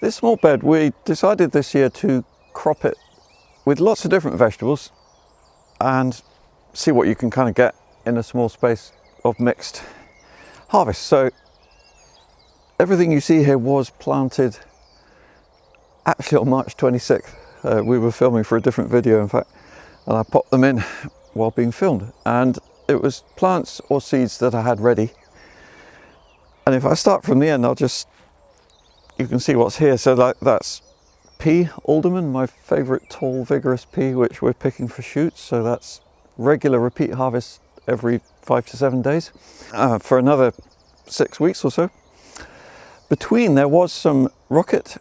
This small bed, we decided this year to crop it with lots of different vegetables and see what you can kind of get in a small space of mixed harvest. So everything you see here was planted actually on March 26th. We were filming for a different video, in fact, and I popped them in while being filmed. And it was plants or seeds that I had ready. And if I start from the end, you can see what's here. So that's pea, alderman, my favourite tall, vigorous pea, which we're picking for shoots. So that's regular repeat harvest every 5 to 7 days for another 6 weeks or so. Between there was some rocket,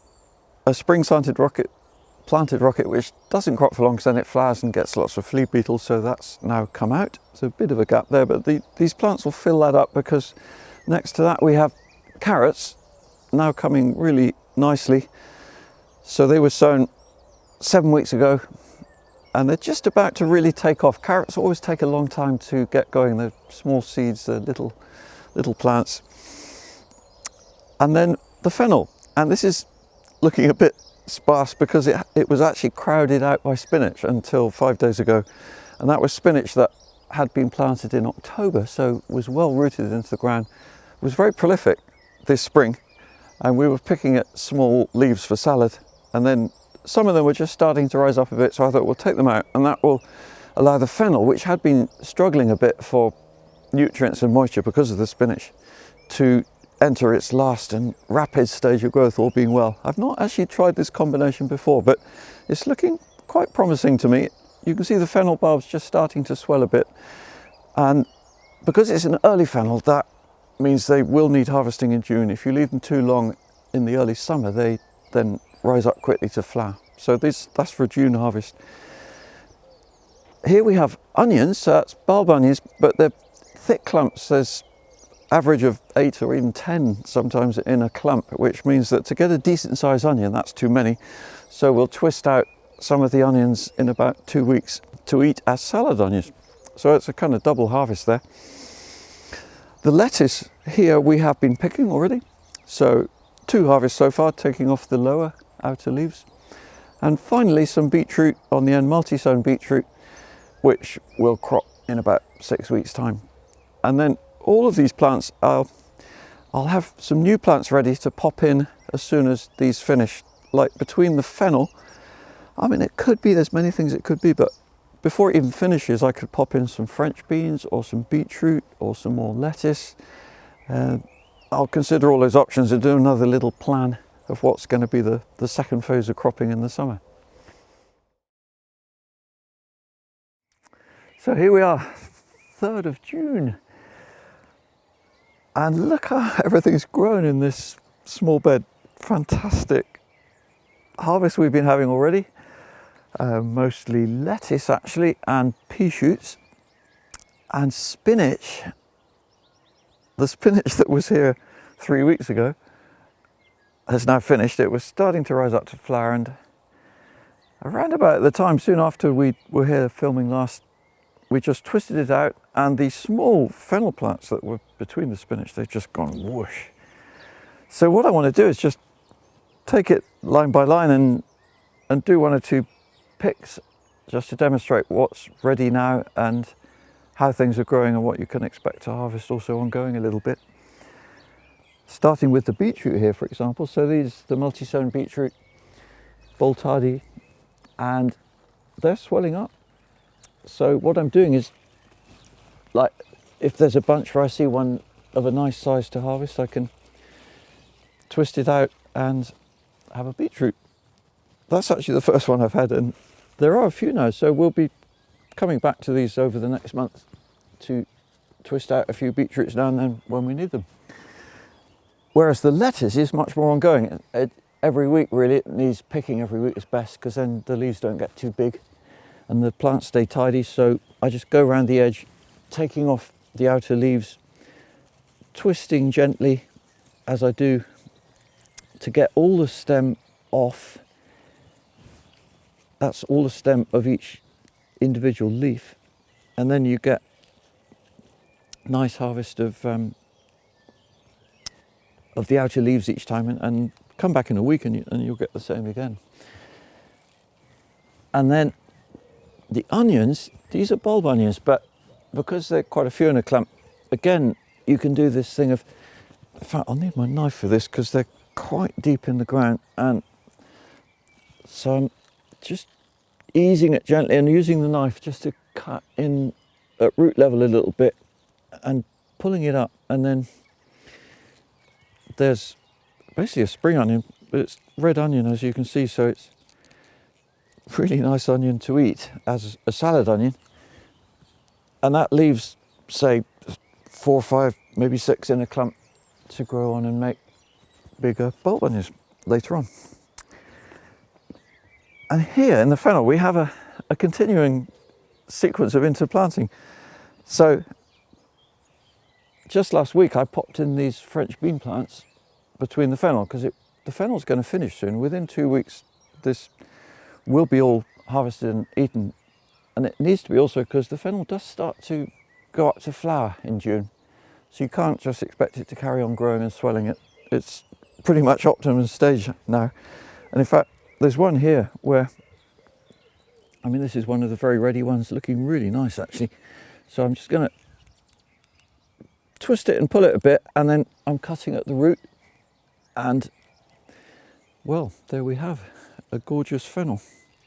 a spring planted rocket, which doesn't crop for long because then it flowers and gets lots of flea beetles, so that's now come out. It's a bit of a gap there, but these plants will fill that up because next to that we have carrots now coming really nicely. So they were sown 7 weeks ago and they're just about to really take off. Carrots always take a long time to get going. They're small seeds, they're little plants. And then the fennel, and this is looking a bit sparse because it was actually crowded out by spinach until 5 days ago, and that was spinach that had been planted in October, so was well rooted into the ground. It was very prolific this spring, and we were picking at small leaves for salad, and then some of them were just starting to rise up a bit, so I thought we'll take them out, and that will allow the fennel, which had been struggling a bit for nutrients and moisture because of the spinach, to enter its last and rapid stage of growth, all being well. I've not actually tried this combination before, but it's looking quite promising to me. You can see the fennel bulbs just starting to swell a bit, and because it's an early fennel, that means they will need harvesting in June. If you leave them too long in the early summer, they then rise up quickly to flower. So that's for June harvest. Here we have onions, so that's bulb onions, but they're thick clumps. There's average of 8 or even 10 sometimes in a clump, which means that to get a decent sized onion, that's too many. So we'll twist out some of the onions in about 2 weeks to eat as salad onions. So it's a kind of double harvest there. The lettuce here we have been picking already. So 2 harvests so far, taking off the lower outer leaves. And finally some beetroot on the end, multi-sown beetroot, which will crop in about 6 weeks time. And then all of these plants, I'll have some new plants ready to pop in as soon as these finish. Like between the fennel, I mean, it could be, there's many things it could be, but before it even finishes, I could pop in some French beans or some beetroot or some more lettuce. I'll consider all those options and do another little plan of what's going to be the second phase of cropping in the summer. So here we are, 3rd of June. And look how everything's grown in this small bed. Fantastic harvest we've been having already. Mostly lettuce actually, and pea shoots and spinach. The spinach that was here 3 weeks ago has now finished. It was starting to rise up to flower, and around about the time soon after we were here filming last, we just twisted it out, and these small fennel plants that were between the spinach, they've just gone whoosh. So what I want to do is just take it line by line and do 1 or 2 picks just to demonstrate what's ready now and how things are growing and what you can expect to harvest also ongoing a little bit. Starting with the beetroot here, for example. So these the multi-sown beetroot, bolt hardy, and they're swelling up. So what I'm doing is, like, if there's a bunch where I see one of a nice size to harvest, I can twist it out and have a beetroot. That's actually the first one I've had, and there are a few now, so we'll be coming back to these over the next month to twist out a few beetroots now and then when we need them. Whereas the lettuce is much more ongoing. Every week really, it needs picking every week is best, because then the leaves don't get too big and the plants stay tidy. So I just go around the edge, taking off the outer leaves, twisting gently as I do to get all the stem off. That's all the stem of each individual leaf, and then you get nice harvest of the outer leaves each time, and come back in a week and you'll get the same again. And then the onions, these are bulb onions, but because they're quite a few in a clump, again, you can do this thing of, in fact, I'll need my knife for this because they're quite deep in the ground, and so I'm just easing it gently and using the knife just to cut in at root level a little bit and pulling it up. And then there's basically a spring onion, but it's red onion, as you can see, so it's really nice onion to eat as a salad onion. And that leaves, say, 4 or 5, maybe 6 in a clump to grow on and make bigger bulb onions later on. And here in the fennel we have a continuing sequence of interplanting. So just last week I popped in these French bean plants between the fennel, because the fennel's going to finish soon. Within 2 weeks this will be all harvested and eaten, and it needs to be also because the fennel does start to go up to flower in June, so you can't just expect it to carry on growing and swelling. It's pretty much optimum stage now. And in fact, there's one here where, I mean, this is one of the very ready ones, looking really nice actually. So I'm just going to twist it and pull it a bit, and then I'm cutting at the root, and well, there we have a gorgeous fennel.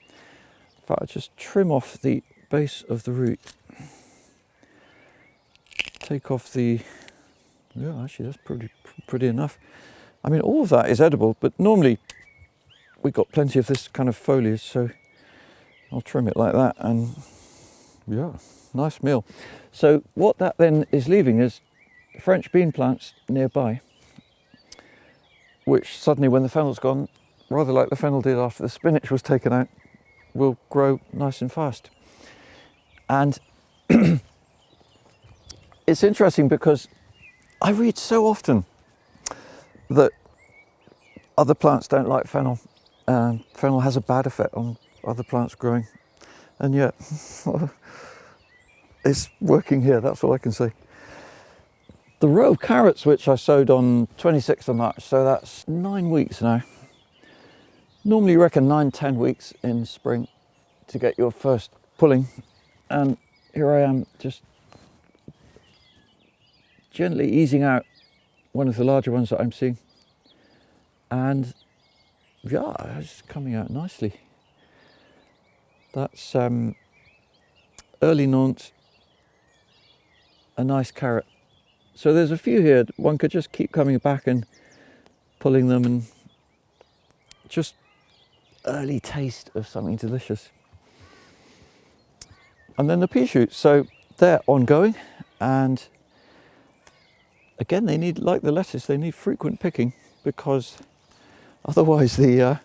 In fact, I just trim off the base of the root, take off the, yeah, actually that's pretty enough. I mean, all of that is edible, but normally we've got plenty of this kind of foliage, so I'll trim it like that, and yeah, nice meal. So what that then is leaving is French bean plants nearby, which suddenly, when the fennel's gone, rather like the fennel did after the spinach was taken out, will grow nice and fast. And it's interesting because I read so often that other plants don't like fennel. Fennel has a bad effect on other plants growing, and yet it's working here, that's all I can say. The row of carrots which I sowed on 26th of March, so that's 9 weeks now. Normally you reckon 9-10 weeks in spring to get your first pulling, and here I am just gently easing out one of the larger ones that I'm seeing, and yeah, it's coming out nicely. That's early Nantes, a nice carrot. So there's a few here, one could just keep coming back and pulling them, and just early taste of something delicious. And then the pea shoots, so they're ongoing, and again they need, like the lettuce, they need frequent picking, because otherwise they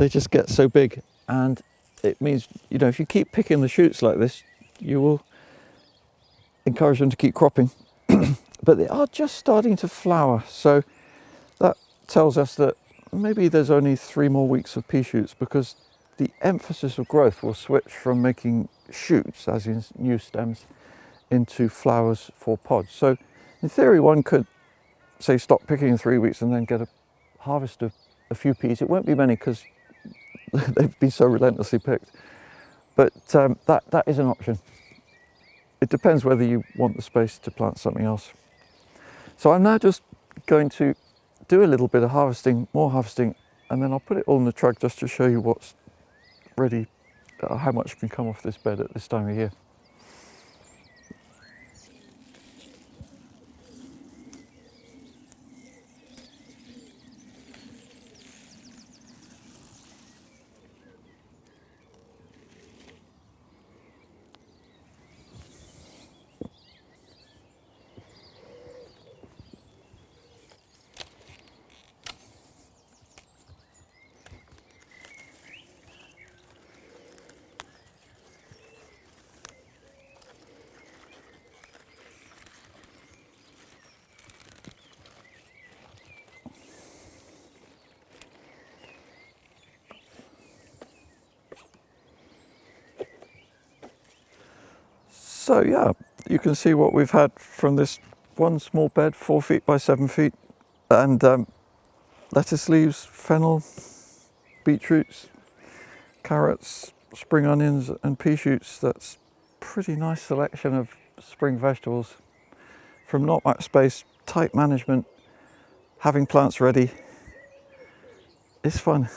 just get so big. And it means, you know, if you keep picking the shoots like this, you will encourage them to keep cropping. But they are just starting to flower, so that tells us that maybe there's only 3 more weeks of pea shoots, because the emphasis of growth will switch from making shoots, as in new stems, into flowers for pods. So in theory one could say stop picking in 3 weeks and then get a harvest of a few peas. It won't be many because they've been so relentlessly picked, but that is an option. It depends whether you want the space to plant something else. So I'm now just going to do a little bit of harvesting, more harvesting, and then I'll put it all in the truck just to show you what's ready, how much can come off this bed at this time of year. So yeah, you can see what we've had from this one small bed, 4 feet by 7 feet, and lettuce leaves, fennel, beetroots, carrots, spring onions and pea shoots. That's pretty nice selection of spring vegetables from not much space, tight management, having plants ready. It's fun.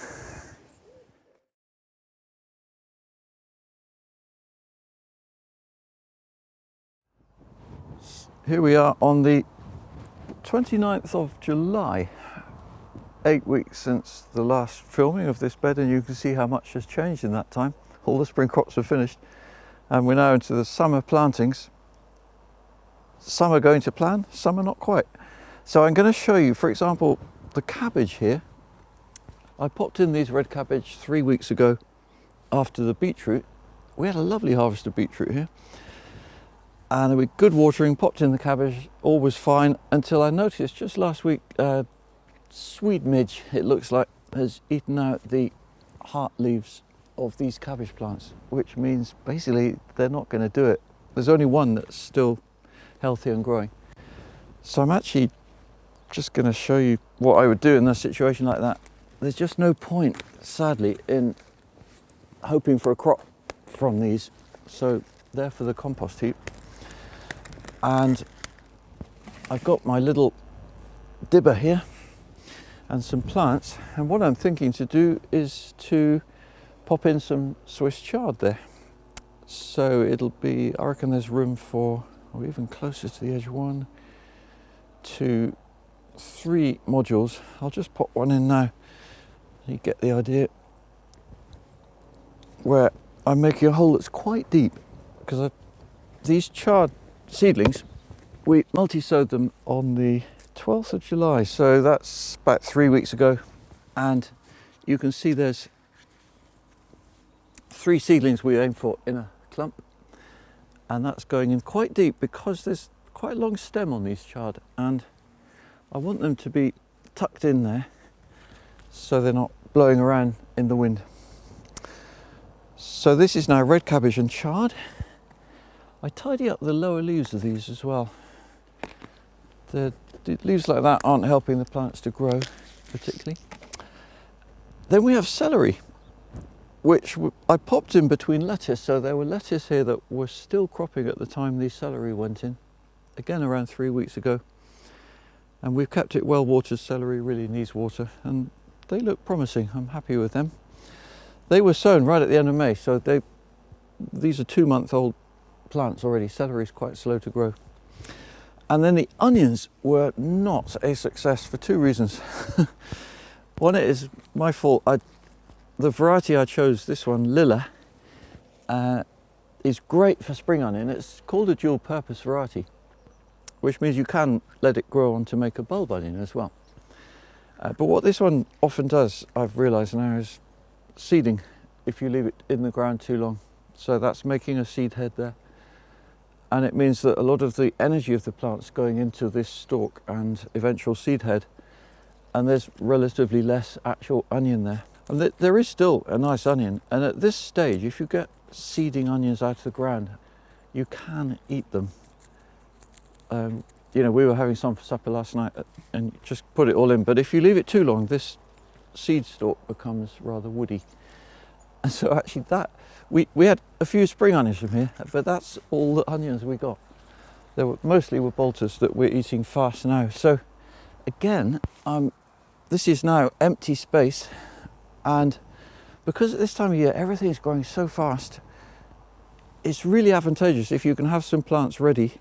Here we are on the 29th of July, 8 weeks since the last filming of this bed, and you can see how much has changed in that time. All the spring crops are finished and we're now into the summer plantings. Some are going to plan, some are not quite. So I'm going to show you, for example, the cabbage here. I popped in these red cabbage 3 weeks ago after the beetroot. We had a lovely harvest of beetroot here. And with good watering, popped in the cabbage, all was fine until I noticed just last week, Swede midge, it looks like, has eaten out the heart leaves of these cabbage plants, which means basically they're not going to do it. There's only one that's still healthy and growing. So I'm actually just going to show you what I would do in a situation like that. There's just no point, sadly, in hoping for a crop from these. So they're for the compost heap. And I've got my little dibber here and some plants, and what I'm thinking to do is to pop in some Swiss chard there. So it'll be, I reckon there's room for, or even closer to the edge, 1, 2, 3 modules. I'll just pop one in now. You get the idea, where I'm making a hole that's quite deep, because these chard seedlings, we multi-sowed them on the 12th of July, so that's about 3 weeks ago, and you can see there's 3 seedlings we aim for in a clump, and that's going in quite deep because there's quite a long stem on these chard, and I want them to be tucked in there so they're not blowing around in the wind. So this is now red cabbage and chard. I tidy up the lower leaves of these as well. The leaves like that aren't helping the plants to grow particularly. Then we have celery, which I popped in between lettuce. So there were lettuce here that were still cropping at the time the celery went in, again around 3 weeks ago. And we've kept it well watered. Celery really needs water, and they look promising. I'm happy with them. They were sown right at the end of May, so these are 2-month-old plants already. Celery is quite slow to grow. And then the onions were not a success for 2 reasons. One, it is my fault. The variety I chose, this one, Lilla, is great for spring onion. It's called a dual purpose variety, which means you can let it grow on to make a bulb onion as well. But what this one often does, I've realised now, is seeding if you leave it in the ground too long. So that's making a seed head there. And it means that a lot of the energy of the plant's going into this stalk and eventual seed head, and there's relatively less actual onion there. And there is still a nice onion, and at this stage, if you get seeding onions out of the ground, you can eat them. You know, we were having some for supper last night and just put it all in, but if you leave it too long, this seed stalk becomes rather woody. And so actually we had a few spring onions from here, but that's all the onions we got. They were mostly bolters that we're eating fast now. So again, this is now empty space, and because at this time of year everything's growing so fast, it's really advantageous if you can have some plants ready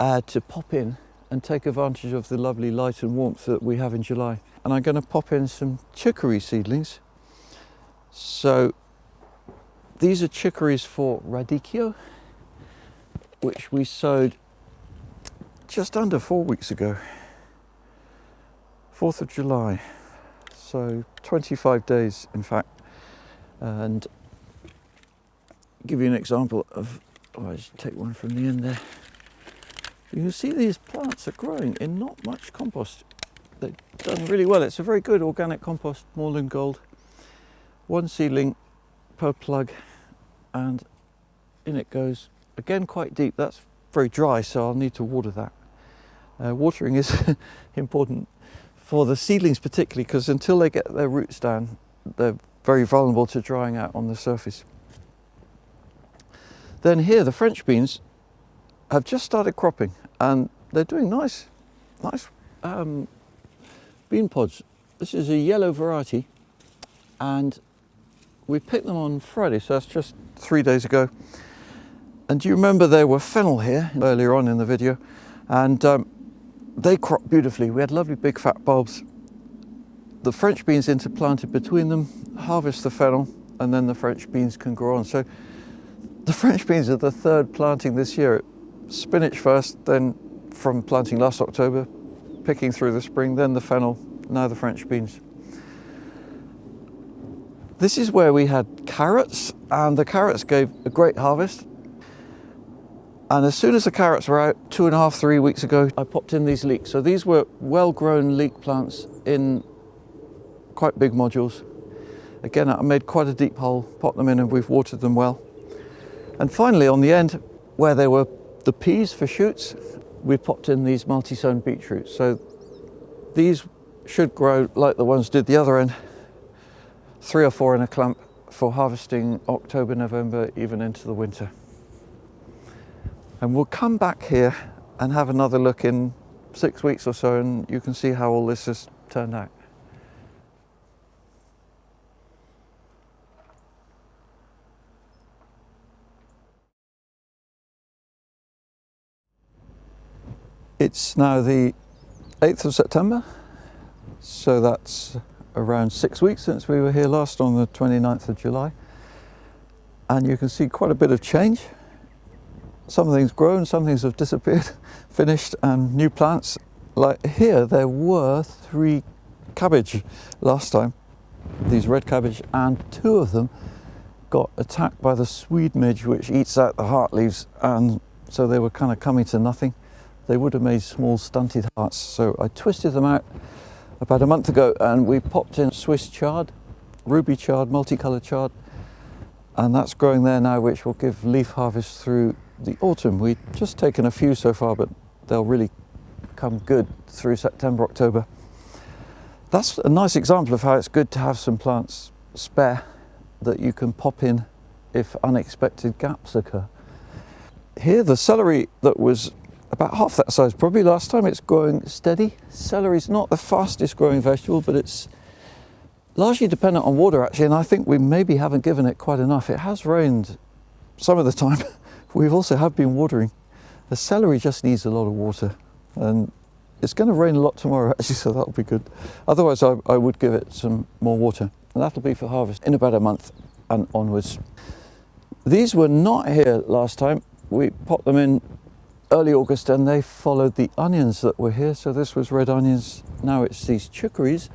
to pop in and take advantage of the lovely light and warmth that we have in July. And I'm going to pop in some chicory seedlings. So these are chicories for radicchio, which we sowed just under 4 weeks ago, 4th of July, so 25 days in fact. And give you an example of, I'll just take one from the end there. You can see these plants are growing in not much compost. They've done really well. It's a very good organic compost, Moorland Gold. 1 seedling per plug, and in it goes. Again, quite deep. That's very dry, so I'll need to water that. Watering is important for the seedlings particularly, because until they get their roots down, they're very vulnerable to drying out on the surface. Then here, the French beans have just started cropping, and they're doing nice bean pods. This is a yellow variety, and we picked them on Friday, so that's just 3 days ago. And do you remember there were fennel here earlier on in the video? And they cropped beautifully. We had lovely big fat bulbs. The French beans interplanted between them, harvest the fennel, and then the French beans can grow on. So the French beans are the third planting this year. Spinach first, then from planting last October, picking through the spring, then the fennel, now the French beans. This is where we had carrots, and the carrots gave a great harvest. And as soon as the carrots were out, 2.5, 3 weeks ago, I popped in these leeks. So these were well-grown leek plants in quite big modules. Again, I made quite a deep hole, popped them in, and we've watered them well. And finally, on the end, where there were the peas for shoots, we popped in these multi-sown beetroots. So these should grow like the ones did the other end, 3 or 4 in a clump for harvesting October, November, even into the winter. And we'll come back here and have another look in 6 weeks or so, and you can see how all this has turned out. It's now the 8th of September, so that's around 6 weeks since we were here last on the 29th of July. And you can see quite a bit of change. Some things grown, some things have disappeared, finished, and new plants. Like here, there were 3 cabbage last time, these red cabbage, and 2 of them got attacked by the Swede midge, which eats out the heart leaves, and so they were kind of coming to nothing. They would have made small stunted hearts, so I twisted them out about a month ago, and we popped in Swiss chard, ruby chard, multicoloured chard, and that's growing there now, which will give leaf harvest through the autumn. We've just taken a few so far, but they'll really come good through September, October. That's a nice example of how it's good to have some plants spare that you can pop in if unexpected gaps occur. Here, the celery that was about half that size probably last time, it's growing steady. Celery's not the fastest growing vegetable, but it's largely dependent on water actually, and I think we maybe haven't given it quite enough. It has rained some of the time. We also have been watering. The celery just needs a lot of water, and it's going to rain a lot tomorrow actually, so that'll be good. Otherwise I would give it some more water, and that'll be for harvest in about a month and onwards. These were not here last time. We popped them in early August, and they followed the onions that were here. So this was red onions, now it's these chicories,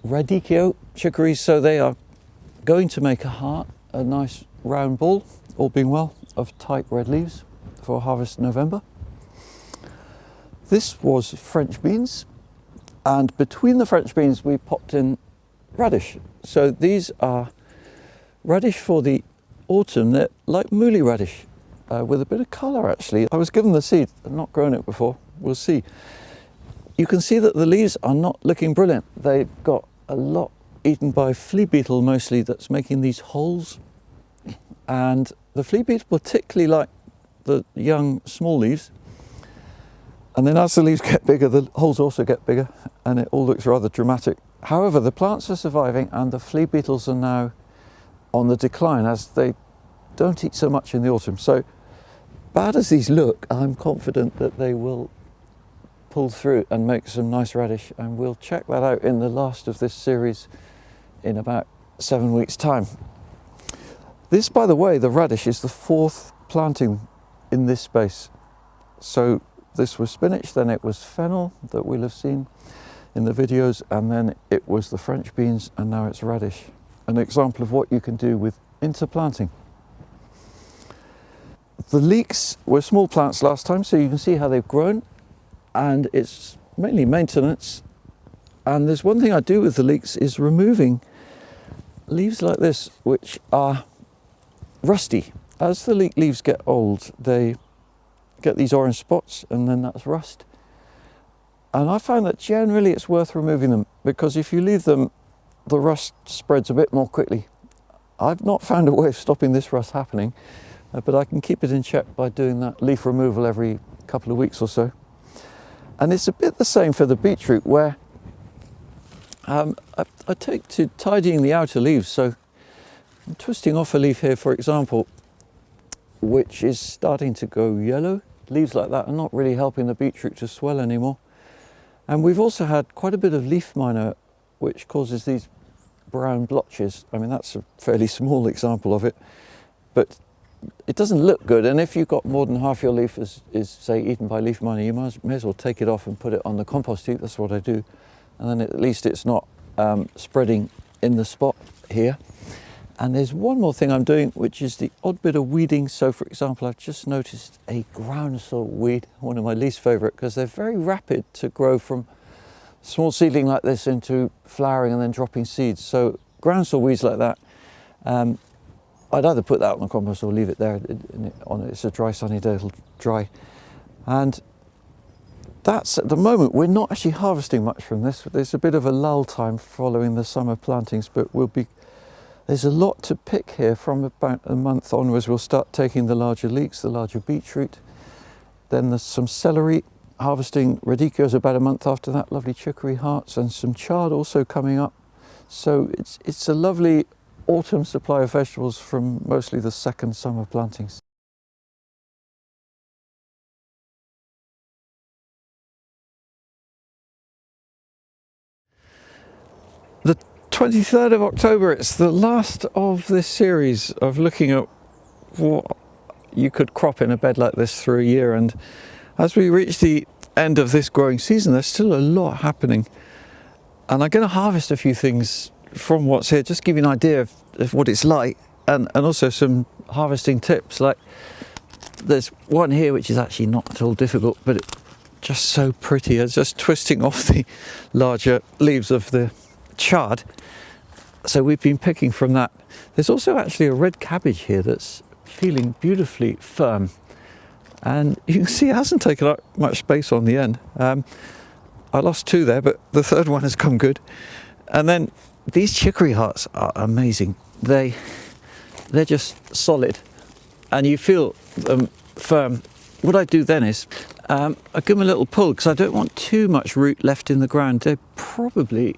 radicchio chicories, so they are going to make a heart, a nice round ball, all being well, of tight red leaves for harvest November. This was French beans, and between the French beans we popped in radish. So these are radish for the autumn. They're like mooly radish, with a bit of colour actually. I was given the seed, I've not grown it before, we'll see. You can see that the leaves are not looking brilliant. They've got a lot eaten by flea beetle mostly, that's making these holes. And the flea beetle particularly like the young small leaves. And then as the leaves get bigger, the holes also get bigger, and it all looks rather dramatic. However, the plants are surviving, and the flea beetles are now on the decline as they don't eat so much in the autumn. So bad as these look, I'm confident that they will pull through and make some nice radish, and we'll check that out in the last of this series in about 7 weeks' time. This, by the way, the radish is the 4th planting in this space. So this was spinach, then it was fennel that we'll have seen in the videos, and then it was the French beans, and now it's radish. An example of what you can do with interplanting. The leeks were small plants last time, so you can see how they've grown, and it's mainly maintenance. And there's one thing I do with the leeks is removing leaves like this, which are rusty. As the leek leaves get old, they get these orange spots, and then that's rust. And I find that generally it's worth removing them, because if you leave them, the rust spreads a bit more quickly. I've not found a way of stopping this rust happening, but I can keep it in check by doing that leaf removal every couple of weeks or so. And it's a bit the same for the beetroot, where I take to tidying the outer leaves. So I'm twisting off a leaf here, for example, which is starting to go yellow. Leaves like that are not really helping the beetroot to swell anymore. And we've also had quite a bit of leaf miner, which causes these brown blotches. I mean, that's a fairly small example of it, but it doesn't look good. And if you've got more than half your leaf is say eaten by leaf miner, you may as well take it off and put it on the compost heap. That's what I do, and then at least it's not spreading in the spot here. And there's one more thing I'm doing, which is the odd bit of weeding. So for example, I've just noticed a groundsel weed, one of my least favourite, because they're very rapid to grow from small seedling like this into flowering and then dropping seeds. So groundsel weeds like that, I'd either put that on the compost or leave it there. It's a dry sunny day, it'll dry. And that's, at the moment, we're not actually harvesting much from this. There's a bit of a lull time following the summer plantings, but there's a lot to pick here. From about a month onwards, we'll start taking the larger leeks, the larger beetroot. Then there's some celery. Harvesting radicchio about a month after that, lovely chicory hearts, and some chard also coming up. So it's a lovely autumn supply of vegetables from mostly the second summer plantings. The 23rd of October, it's the last of this series of looking at what you could crop in a bed like this through a year. And as we reach the end of this growing season, there's still a lot happening. And I'm going to harvest a few things from what's here, just give you an idea of what it's like, and also some harvesting tips. Like there's one here which is actually not at all difficult, but it's just so pretty. It's just twisting off the larger leaves of the chard. So we've been picking from that. There's also actually a red cabbage here that's feeling beautifully firm. And you can see it hasn't taken up much space on the end. I lost two there, but the third one has come good. And then these chicory hearts are amazing. They're just solid, and you feel them firm. What I do then is I give them a little pull, because I don't want too much root left in the ground. They're probably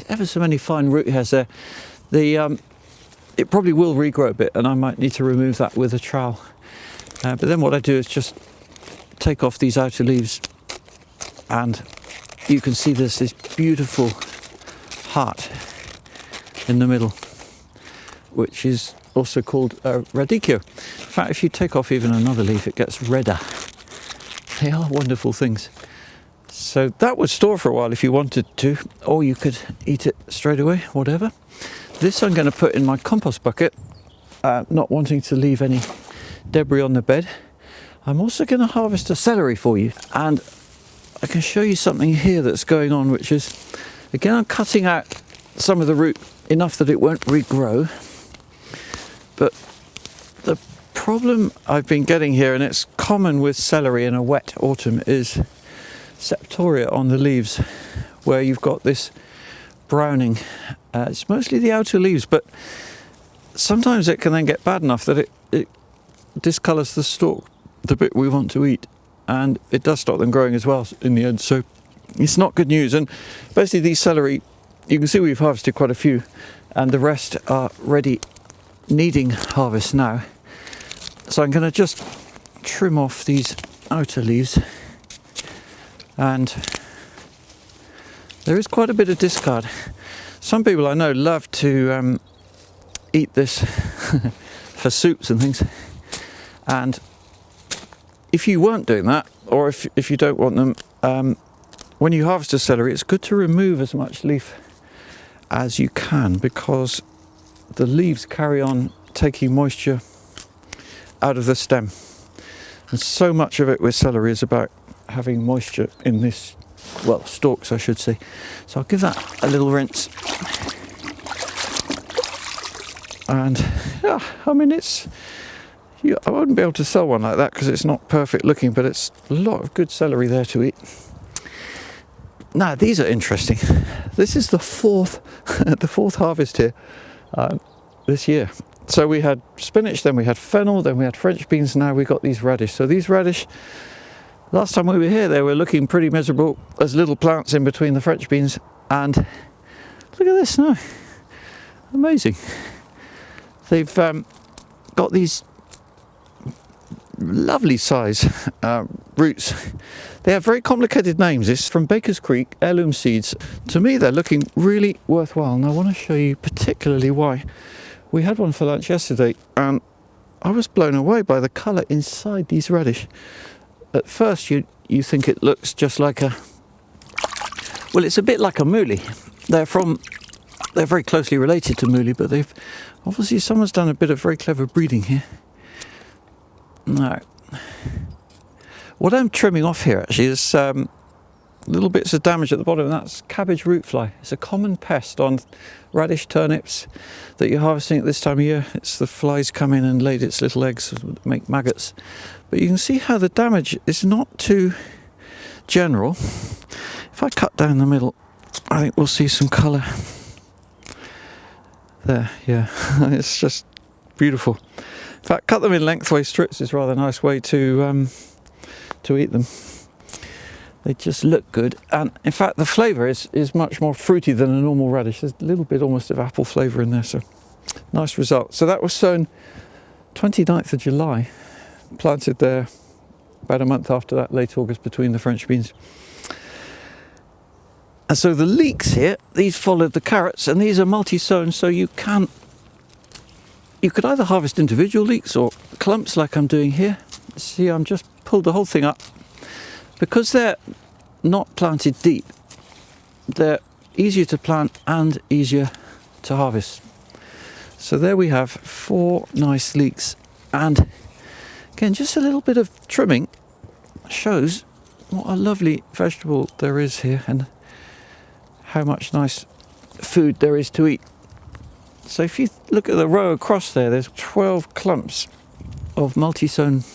ever so many fine root hairs there. It probably will regrow a bit, and I might need to remove that with a trowel. But then what I do is just take off these outer leaves, and you can see there's this beautiful heart in the middle, which is also called radicchio. In fact, if you take off even another leaf, it gets redder. They are wonderful things. So that would store for a while if you wanted to, or you could eat it straight away, whatever. This I'm going to put in my compost bucket, not wanting to leave any debris on the bed. I'm also going to harvest a celery for you, and I can show you something here that's going on, which is, again, I'm cutting out some of the root enough that it won't regrow. But the problem I've been getting here, and it's common with celery in a wet autumn, is septoria on the leaves, where you've got this browning. It's mostly the outer leaves, but sometimes it can then get bad enough that it discolours the stalk, the bit we want to eat, and it does stop them growing as well in the end. So it's not good news. And basically these celery, you can see we've harvested quite a few, and the rest are ready, needing harvest now. So I'm going to just trim off these outer leaves, and there is quite a bit of discard. Some people I know love to eat this for soups and things, and if you weren't doing that, or if you don't want them, when you harvest a celery, it's good to remove as much leaf as you can, because the leaves carry on taking moisture out of the stem, and so much of it with celery is about having moisture in this, well, stalks I should say. So I'll give that a little rinse, and yeah, I mean, I wouldn't be able to sell one like that because it's not perfect looking, but it's a lot of good celery there to eat. Now these are interesting. This is the fourth harvest here this year. So we had spinach, then we had fennel, then we had French beans, now we got these radish. So these radish, last time we were here, they were looking pretty miserable as little plants in between the French beans. And look at this now. Amazing. They've got these lovely size roots. They have very complicated names. This is from Baker's Creek, heirloom seeds. To me, they're looking really worthwhile. And I want to show you particularly why. We had one for lunch yesterday, and I was blown away by the colour inside these radish. At first, you think it looks just like a... Well, it's a bit like a mooli. They're very closely related to mooli, but they've... Obviously, someone's done a bit of very clever breeding here. Now, what I'm trimming off here, actually, is little bits of damage at the bottom, and that's cabbage root fly. It's a common pest on radish, turnips that you're harvesting at this time of year. It's the flies come in and laid its little eggs, make maggots. But you can see how the damage is not too general. If I cut down the middle, I think we'll see some colour. There, yeah, it's just beautiful. In fact, cut them in lengthways strips is a rather nice way to eat them. They just look good, and in fact the flavour is much more fruity than a normal radish. There's a little bit almost of apple flavour in there, so nice result. So that was sown 29th of July, planted there about a month after that, late August, between the French beans. And so the leeks here, these followed the carrots, and these are multi-sown, so you could either harvest individual leeks or clumps like I'm doing here. See, I'm just pulled the whole thing up. Because they're not planted deep, they're easier to plant and easier to harvest. So there we have 4 nice leeks, and again, just a little bit of trimming shows what a lovely vegetable there is here and how much nice food there is to eat. So if you look at the row across there, there's 12 clumps of multi-sown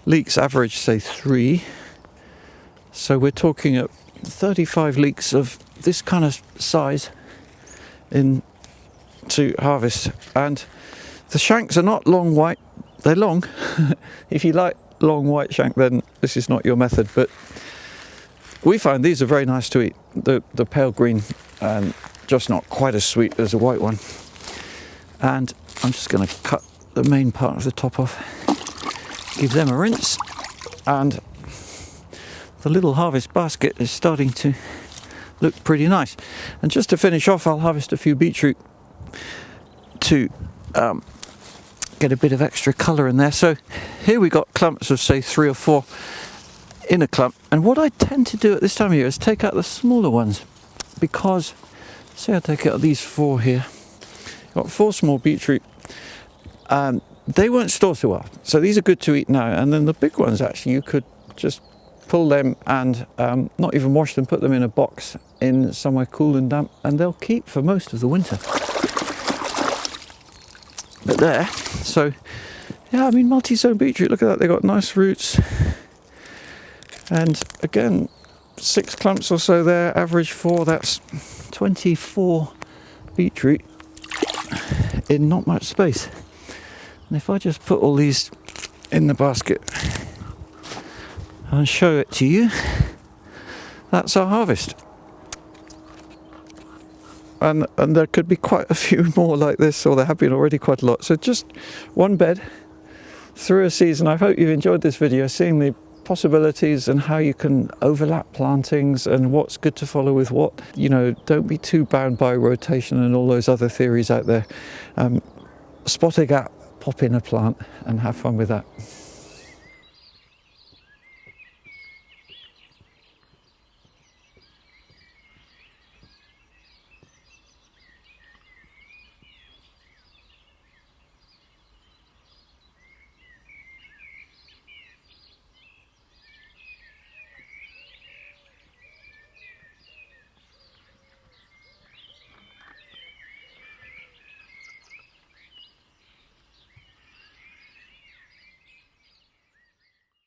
leeks, average say 3. So we're talking at 35 leeks of this kind of size in to harvest. And the shanks are not long white, they're long. If you like long white shank, then this is not your method, but we find these are very nice to eat. The pale green, and just not quite as sweet as a white one. And I'm just going to cut the main part of the top off, give them a rinse, and the little harvest basket is starting to look pretty nice. And just to finish off, I'll harvest a few beetroot to get a bit of extra colour in there. So here we got clumps of say 3 or 4 in a clump, and what I tend to do at this time of year is take out the smaller ones, because say I take out these 4 here, got 4 small beetroot, they won't store so well, so these are good to eat now. And then the big ones, actually, you could just pull them and not even wash them, put them in a box in somewhere cool and damp, and they'll keep for most of the winter. But there, so yeah, I mean, multi-sown beetroot, look at that, they've got nice roots. And again, 6 clumps or so there, average 4, that's 24 beetroot in not much space. And if I just put all these in the basket and show it to you, that's our harvest. And there could be quite a few more like this, or there have been already quite a lot. So just one bed through a season. I hope you've enjoyed this video, seeing the possibilities and how you can overlap plantings and what's good to follow with what. You know, don't be too bound by rotation and all those other theories out there. Spot a gap, pop in a plant and have fun with that.